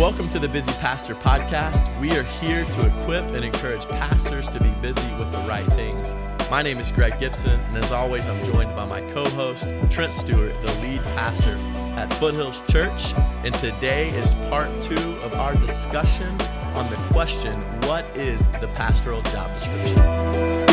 Welcome to the Busy Pastor Podcast. We are here to equip and encourage pastors to be busy with the right things. My name is Gibson, and as always, I'm joined by my co-host, Trent Stewart, the lead pastor at Foothills Church. And today is part 2 of our discussion on the question, what is the pastoral job description?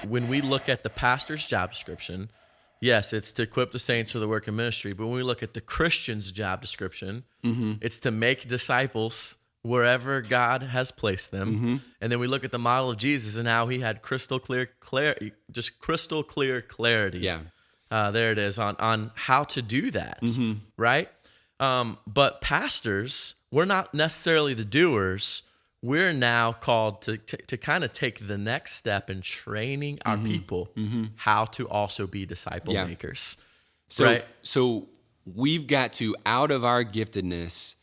When we look at the pastor's job description, yes, it's to equip the saints for the work of ministry. But when we look at the Christian's job description, it's to make disciples wherever God has placed them. And then we look at the model of Jesus and how he had crystal clear clarity. Yeah. There it is on how to do that, right? But pastors, we're not necessarily the doers. We're now called to kind of take the next step in training our people how to also be disciple makers. So we've got to, out of our giftedness,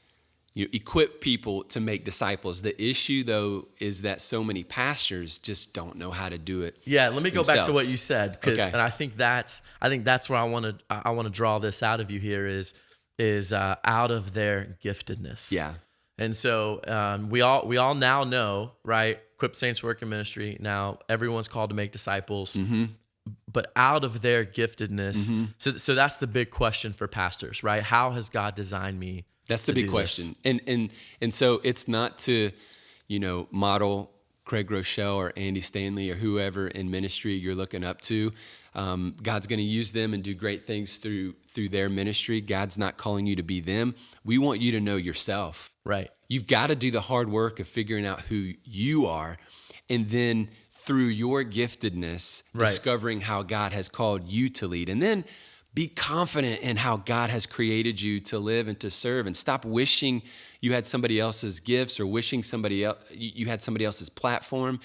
equip people to make disciples. The issue, though, is that so many pastors just don't know how to do it. Yeah, let me go themselves. back to what you said, and I think that's where I want to draw this out of you here is out of their giftedness. Yeah. And so we all now know, right? Equip Saints Work in Ministry. Now everyone's called to make disciples, but out of their giftedness. So that's the big question for pastors, right? How has God designed me? That's the big question. And so it's not to, model Craig Rochelle or Andy Stanley or whoever in ministry you're looking up to. God's going to use them and do great things through their ministry. God's not calling you to be them. We want you to know yourself. Right. You've got to do the hard work of figuring out who you are, and then through your giftedness, discovering how God has called you to lead, and then be confident in how God has created you to live and to serve, and stop wishing you had somebody else's gifts or wishing you had somebody else's platform.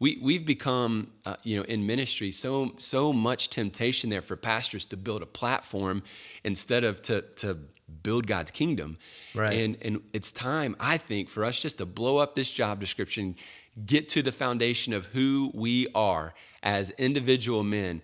We've become, in ministry, so much temptation there for pastors to build a platform instead of to build God's kingdom. Right. And it's time, I think, for us just to blow up this job description, get to the foundation of who we are as individual men,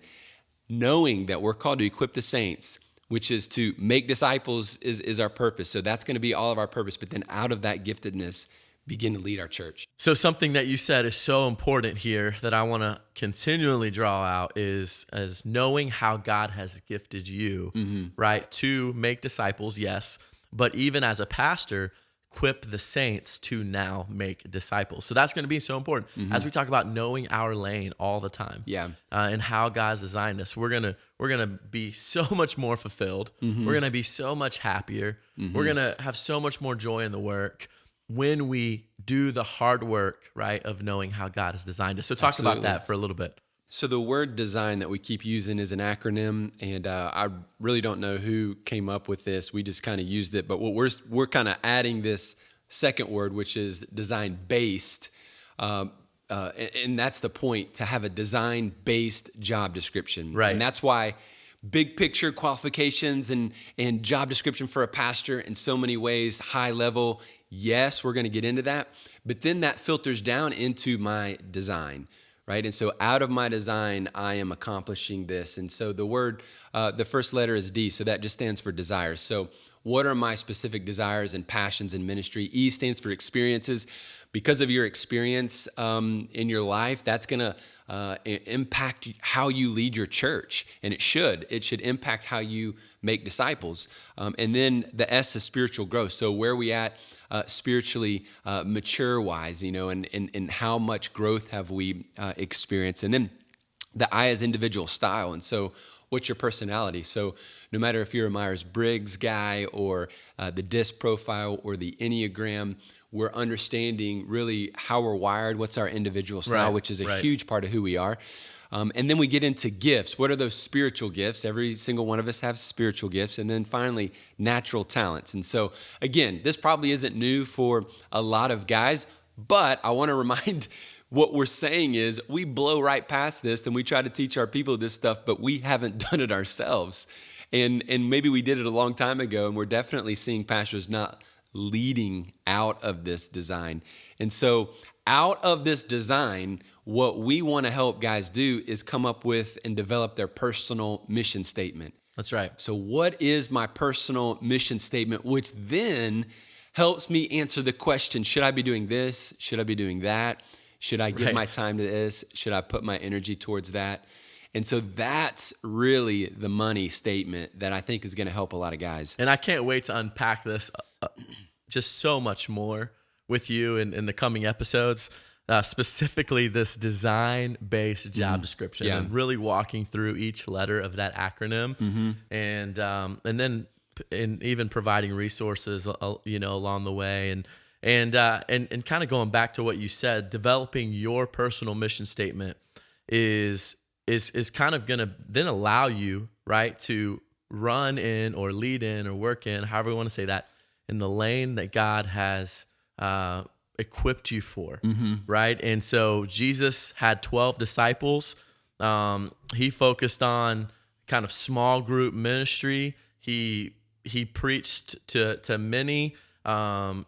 knowing that we're called to equip the saints, which is to make disciples is our purpose. So that's going to be all of our purpose. But then out of that giftedness, begin to lead our church. So something that you said is so important here that I want to continually draw out is as knowing how God has gifted you, right, to make disciples, yes, but even as a pastor, equip the saints to now make disciples. So that's going to be so important as we talk about knowing our lane all the time. Yeah. And how God's designed us. We're gonna be so much more fulfilled. We're gonna be so much happier. We're gonna have so much more joy in the work when we do the hard work, right, of knowing how God has designed us. So talk about that for a little bit. So the word design that we keep using is an acronym, and I really don't know who came up with this. We just kind of used it, but what we're kind of adding this second word, which is design-based, and that's the point, to have a design-based job description. Right. And that's why big picture qualifications and job description for a pastor in so many ways, high level, yes, we're going to get into that, but then that filters down into my design, right? And so out of my design, I am accomplishing this. And so the word, the first letter is D, so that just stands for desires. So what are my specific desires and passions in ministry? E stands for experiences. Because of your experience in your life, that's going to impact how you lead your church, and it should impact how you make disciples. And then the S is spiritual growth. So where are we at spiritually, mature-wise, and how much growth have we experienced? And then the I is individual style. And so what's your personality? So no matter if you're a Myers-Briggs guy or the DISC profile or the Enneagram, we're understanding really how we're wired, what's our individual style, which is a huge part of who we are. And then we get into gifts. What are those spiritual gifts? Every single one of us has spiritual gifts. And then finally, natural talents. And so, again, this probably isn't new for a lot of guys, but I want to remind what we're saying is we blow right past this and we try to teach our people this stuff, but we haven't done it ourselves. And maybe we did it a long time ago, and we're definitely seeing pastors not leading out of this design. And so out of this design, what we want to help guys do is come up with and develop their personal mission statement. That's right. So what is my personal mission statement, which then helps me answer the question, should I be doing this? Should I be doing that? Should I give my time to this? Should I put my energy towards that? And so that's really the money statement that I think is going to help a lot of guys. And I can't wait to unpack this just so much more with you in the coming episodes, specifically this design-based job description, and really walking through each letter of that acronym, and then even providing resources, along the way, and kind of going back to what you said, developing your personal mission statement is kind of going to then allow you, right, to run in or lead in or work in, however you want to say that, in the lane that God has equipped you for, right? And so Jesus had 12 disciples. He focused on kind of small group ministry. He preached to many.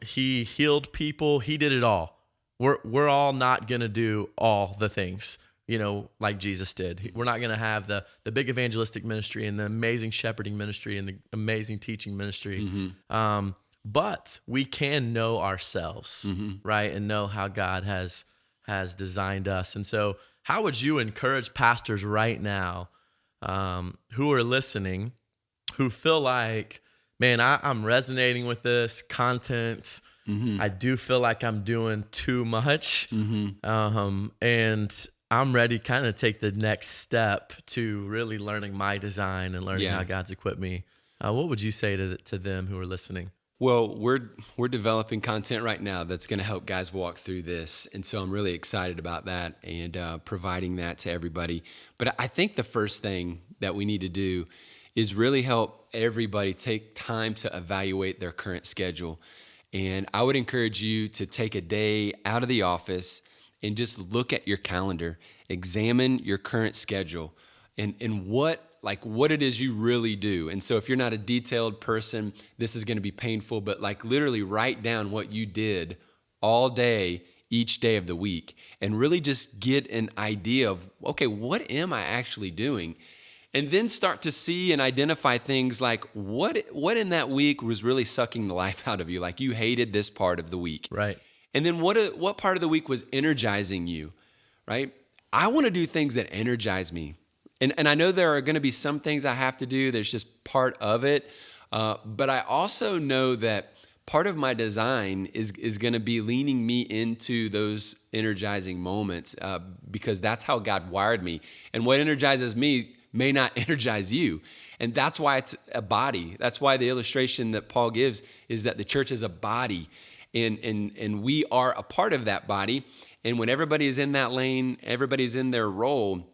He healed people. He did it all. We're all not going to do all the things, like Jesus did. We're not going to have the big evangelistic ministry and the amazing shepherding ministry and the amazing teaching ministry. But we can know ourselves, right? And know how God has designed us. And so how would you encourage pastors right now who are listening, who feel like, man, I'm resonating with this content. I do feel like I'm doing too much. And I'm ready to kind of take the next step to really learning my design and learning how God's equipped me. What would you say to them who are listening? Well, we're developing content right now that's going to help guys walk through this. And so I'm really excited about that and providing that to everybody. But I think the first thing that we need to do is really help everybody take time to evaluate their current schedule. And I would encourage you to take a day out of the office and just look at your calendar, examine your current schedule and what it is you really do. And so if you're not a detailed person, this is going to be painful, but literally write down what you did all day, each day of the week, and really just get an idea of, okay, what am I actually doing? And then start to see and identify things like what in that week was really sucking the life out of you. Like you hated this part of the week. Right. And then what part of the week was energizing you, right? I want to do things that energize me. And I know there are going to be some things I have to do. There's just part of it. But I also know that part of my design is going to be leaning me into those energizing moments because that's how God wired me. And what energizes me may not energize you. And that's why it's a body. That's why the illustration that Paul gives is that the church is a body. And we are a part of that body. And when everybody is in that lane, everybody's in their role,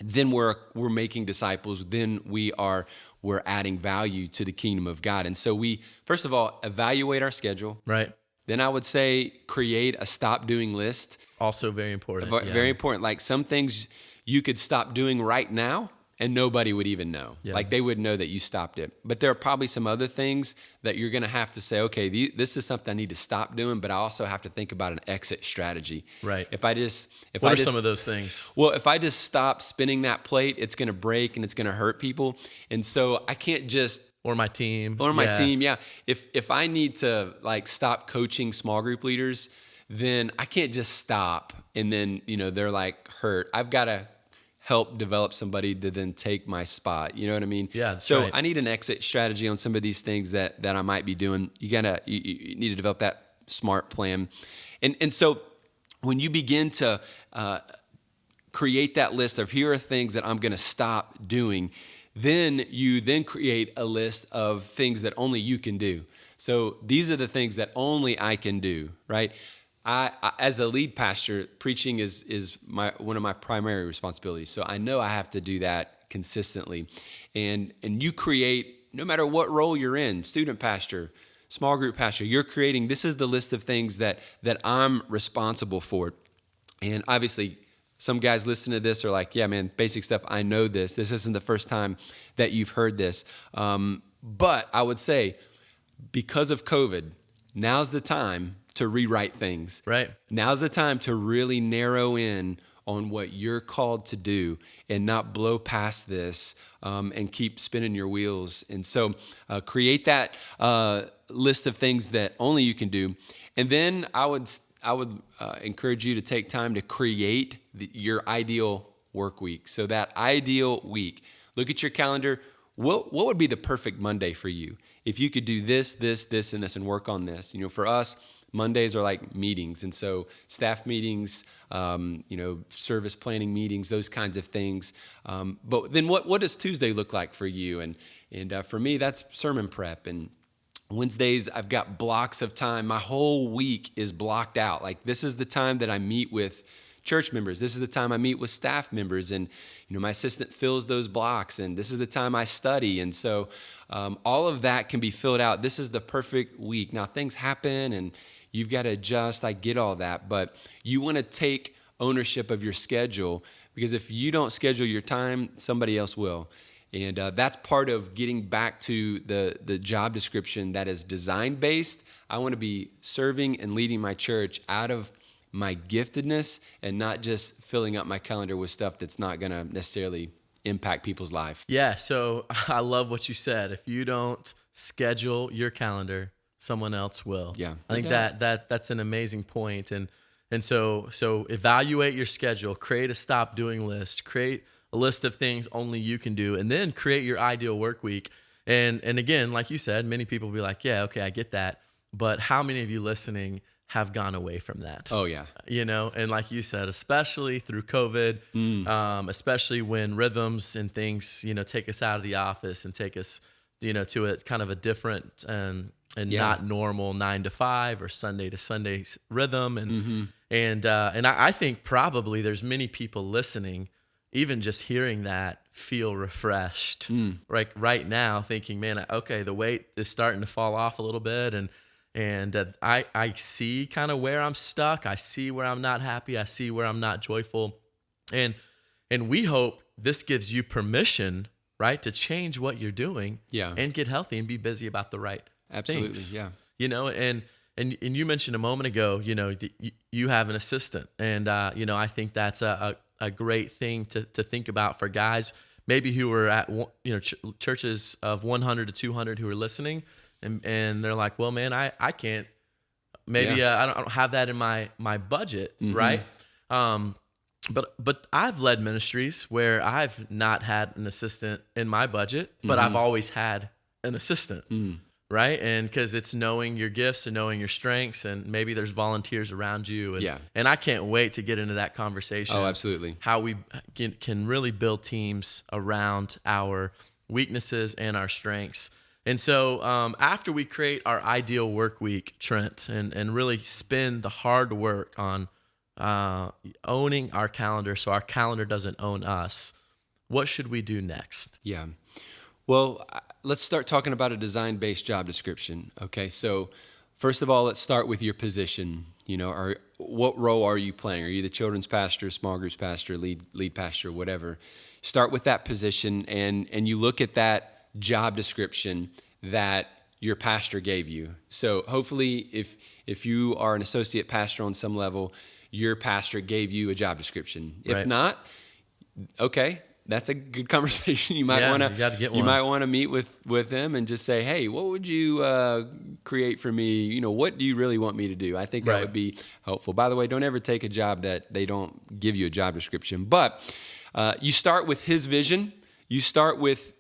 then we're making disciples. Then we're adding value to the kingdom of God. And so we, first of all, evaluate our schedule. Right. Then I would say create a stop doing list. Also very important. Very important. Like some things you could stop doing right now and nobody would even know. Yeah. Like they would know that you stopped it. But there are probably some other things that you're going to have to say, okay, this is something I need to stop doing, but I also have to think about an exit strategy. Right. What are some of those things? Well, if I just stop spinning that plate, it's going to break and it's going to hurt people. And so I can't just... Or my team. Yeah. If I need to stop coaching small group leaders, then I can't just stop and then, they're hurt. I've got to help develop somebody to then take my spot. You know what I mean? Yeah. So right. I need an exit strategy on some of these things that I might be doing. You need to develop that smart plan. And so when you begin to create that list of here are things that I'm going to stop doing, then you create a list of things that only you can do. So these are the things that only I can do, right? I as a lead pastor, preaching is one of my primary responsibilities. So I know I have to do that consistently. And you create, no matter what role you're in, student pastor, small group pastor, you're creating, this is the list of things that I'm responsible for. And obviously, some guys listen to this are like, yeah, man, basic stuff, I know this. This isn't the first time that you've heard this. But I would say, because of COVID, now's the time to rewrite things. Right. Now's the time to really narrow in on what you're called to do and not blow past this and keep spinning your wheels. And so create that list of things that only you can do. And then I would encourage you to take time to create your ideal work week. So that ideal week, look at your calendar. What would be the perfect Monday for you? If you could do this, and this, and work on this. For us, Mondays are like meetings. And so staff meetings, service planning meetings, those kinds of things. But then what does Tuesday look like for you? And for me, that's sermon prep. And Wednesdays, I've got blocks of time. My whole week is blocked out. Like, this is the time that I meet with church members. This is the time I meet with staff members. And, my assistant fills those blocks. And this is the time I study. And so all of that can be filled out. This is the perfect week. Now, things happen and you've got to adjust. I get all that. But you want to take ownership of your schedule, because if you don't schedule your time, somebody else will. And that's part of getting back to the job description that is design-based. I want to be serving and leading my church out of my giftedness and not just filling up my calendar with stuff that's not going to necessarily impact people's life. Yeah, so I love what you said. If you don't schedule your calendar, someone else will. Yeah. I think that's an amazing point. And so evaluate your schedule, create a stop doing list, create a list of things only you can do, and then create your ideal work week. And again, like you said, many people will be like, yeah, okay, I get that. But how many of you listening have gone away from that? Oh, yeah. And like you said, especially through COVID, especially when rhythms and things, take us out of the office and take us, to a kind of a different and not normal 9 to 5 or Sunday to Sunday rhythm. And I think probably there's many people listening, even just hearing that, feel refreshed right now, thinking, man, okay, the weight is starting to fall off a little bit. And I see kind of where I'm stuck. I see where I'm not happy. I see where I'm not joyful. And we hope this gives you permission, right, to change what you're doing and get healthy and be busy about the right things. Yeah. And you mentioned a moment ago, you have an assistant. And, I think that's a great thing to think about for guys maybe who are at, churches of 100 to 200 who are listening. And they're like, well, man, I can't, maybe I don't have that in my budget, right? But I've led ministries where I've not had an assistant in my budget, but I've always had an assistant, right? And because it's knowing your gifts and knowing your strengths, and maybe there's volunteers around you. And I can't wait to get into that conversation. Oh, absolutely. How we can really build teams around our weaknesses and our strengths. And so after we create our ideal work week, Trent, and really spend the hard work on owning our calendar so our calendar doesn't own us, what should we do next? Yeah. Well, let's start talking about a design-based job description. Okay, so first of all, let's start with your position. What role are you playing? Are you the children's pastor, small groups pastor, lead pastor, whatever? Start with that position, and you look at that job description that your pastor gave you. So hopefully if you are an associate pastor on some level, your pastor gave you a job description. If not, okay, that's a good conversation. You might want to meet with them and just say, hey, what would you create for me? What do you really want me to do? I think that would be helpful. By the way, don't ever take a job that they don't give you a job description. But you start with his vision. You start with,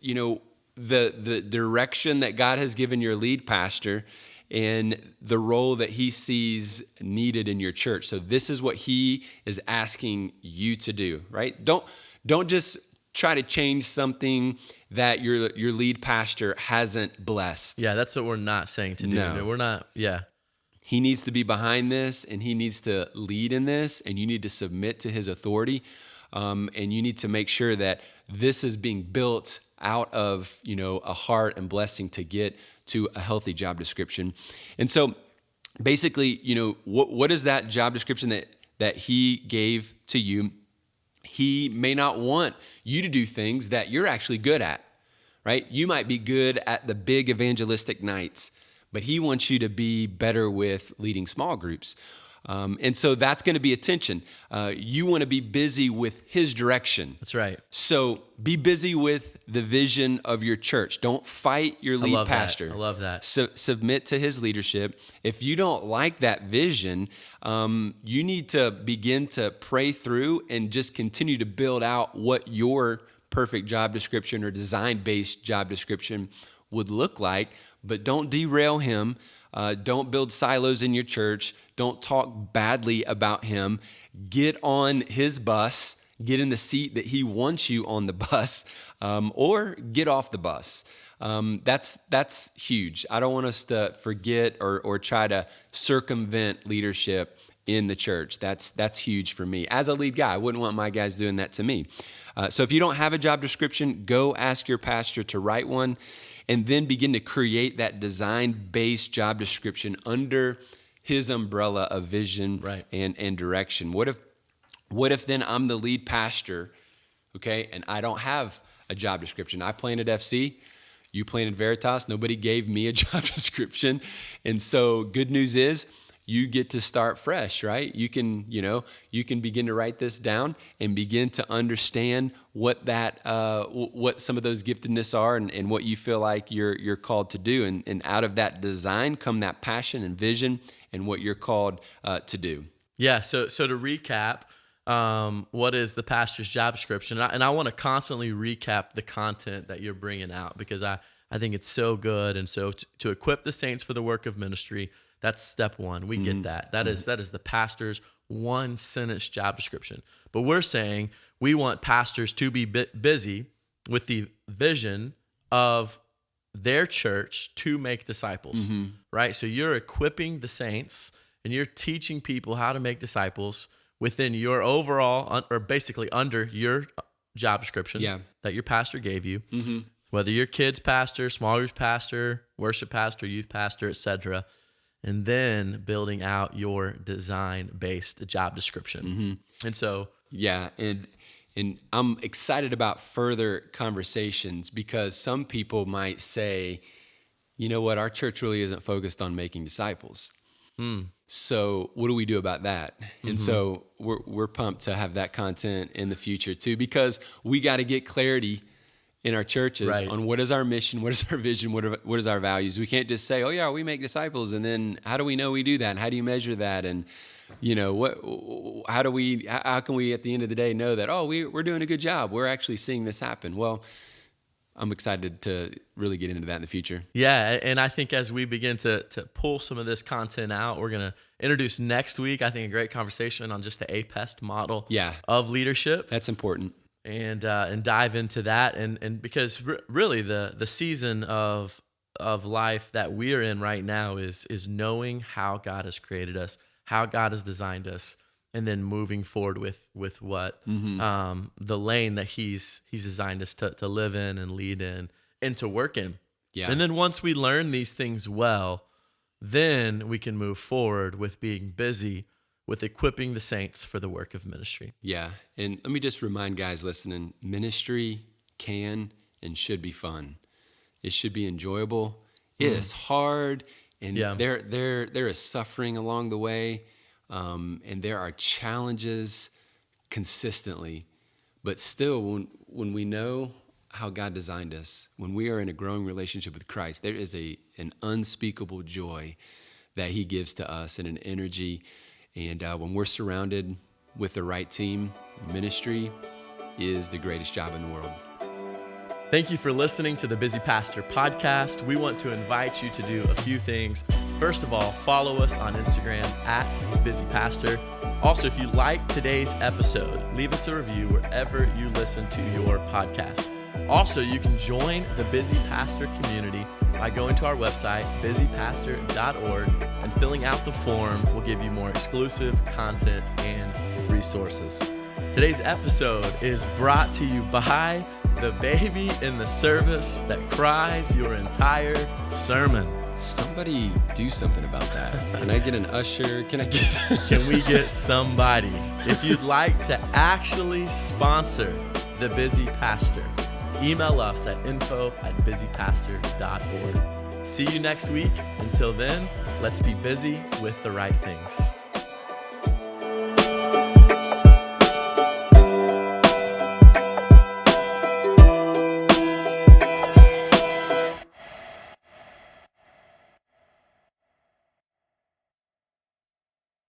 the direction that God has given your lead pastor and the role that he sees needed in your church. So this is what he is asking you to do, right? Don't just try to change something that your lead pastor hasn't blessed. Yeah, that's what we're not saying to do. No, we're not, He needs to be behind this, and he needs to lead in this, and you need to submit to his authority. And you need to make sure that this is being built out of, a heart and blessing to get to a healthy job description. And so basically, what is that job description that he gave to you? He may not want you to do things that you're actually good at, right? You might be good at the big evangelistic nights, but he wants you to be better with leading small groups. And so that's going to be a tension. You want to be busy with his direction. That's right. So be busy with the vision of your church. Don't fight your lead pastor. I love that. So submit to his leadership. If you don't like that vision, you need to begin to pray through and just continue to build out what your perfect job description or design-based job description would look like, but don't derail him. Don't build silos in your church. Don't talk badly about him. Get on his bus. Get in the seat that he wants you on the bus, or get off the bus. That's huge. I don't want us to forget or try to circumvent leadership in the church. That's huge for me. As a lead guy, I wouldn't want my guys doing that to me. So if you don't have a job description, go ask your pastor to write one, and then begin to create that design-based job description under his umbrella of vision and direction. What if then I'm the lead pastor, okay, and I don't have a job description? I planted FC, you planted Veritas, nobody gave me a job description. And so good news is you get to start fresh, right? You can begin to write this down and begin to understand what some of those giftedness are and what you feel like you're called to do. And out of that design come that passion and vision and what you're called to do. Yeah. So to recap, what is the pastor's job description? And I want to constantly recap the content that you're bringing out, because I think it's so good. And so to equip the saints for the work of ministry, that's step one. We get that. That is the pastor's one sentence job description. But we're saying we want pastors to be busy with the vision of their church to make disciples, right? So you're equipping the saints and you're teaching people how to make disciples within your overall, or basically under your job description that your pastor gave you, whether you're kids pastor, small groups pastor, worship pastor, youth pastor, etc., and then building out your design-based job description. And so... Yeah, and I'm excited about further conversations, because some people might say, you know what, our church really isn't focused on making disciples. So what do we do about that? And so we're pumped to have that content in the future too, because we got to get clarity in our churches on what is our mission, what is our vision, what is our values. We can't just say, oh yeah, we make disciples, and then how do we know we do that? And how do you measure that? And how can we at the end of the day know that, oh, we're doing a good job, we're actually seeing this happen? Well, I'm excited to really get into that in the future. Yeah, and I think as we begin to pull some of this content out, we're going to introduce next week, I think, a great conversation on just the APEST model of leadership. That's important. And dive into that, and because really the season of life that we are in right now is knowing how God has created us, how God has designed us, and then moving forward with what the lane that He's designed us to live in and lead in and to work in. Yeah. And then once we learn these things well, then we can move forward with being busy with equipping the saints for the work of ministry. Yeah, and let me just remind guys listening, ministry can and should be fun. It should be enjoyable. It is hard, and there is suffering along the way, and there are challenges consistently. But still, when we know how God designed us, when we are in a growing relationship with Christ, there is an unspeakable joy that He gives to us and an energy. And when we're surrounded with the right team, ministry is the greatest job in the world. Thank you for listening to the Busy Pastor podcast. We want to invite you to do a few things. First of all, follow us on Instagram @BusyPastor. Also, if you like today's episode, leave us a review wherever you listen to your podcast. Also, you can join the Busy Pastor community by going to our website, busypastor.org, and filling out the form will give you more exclusive content and resources. Today's episode is brought to you by the baby in the service that cries your entire sermon. Somebody do something about that. Can I get an usher? Can we get somebody? If you'd like to actually sponsor the Busy Pastor, email us at info@busypastor.org. See you next week. Until then, let's be busy with the right things.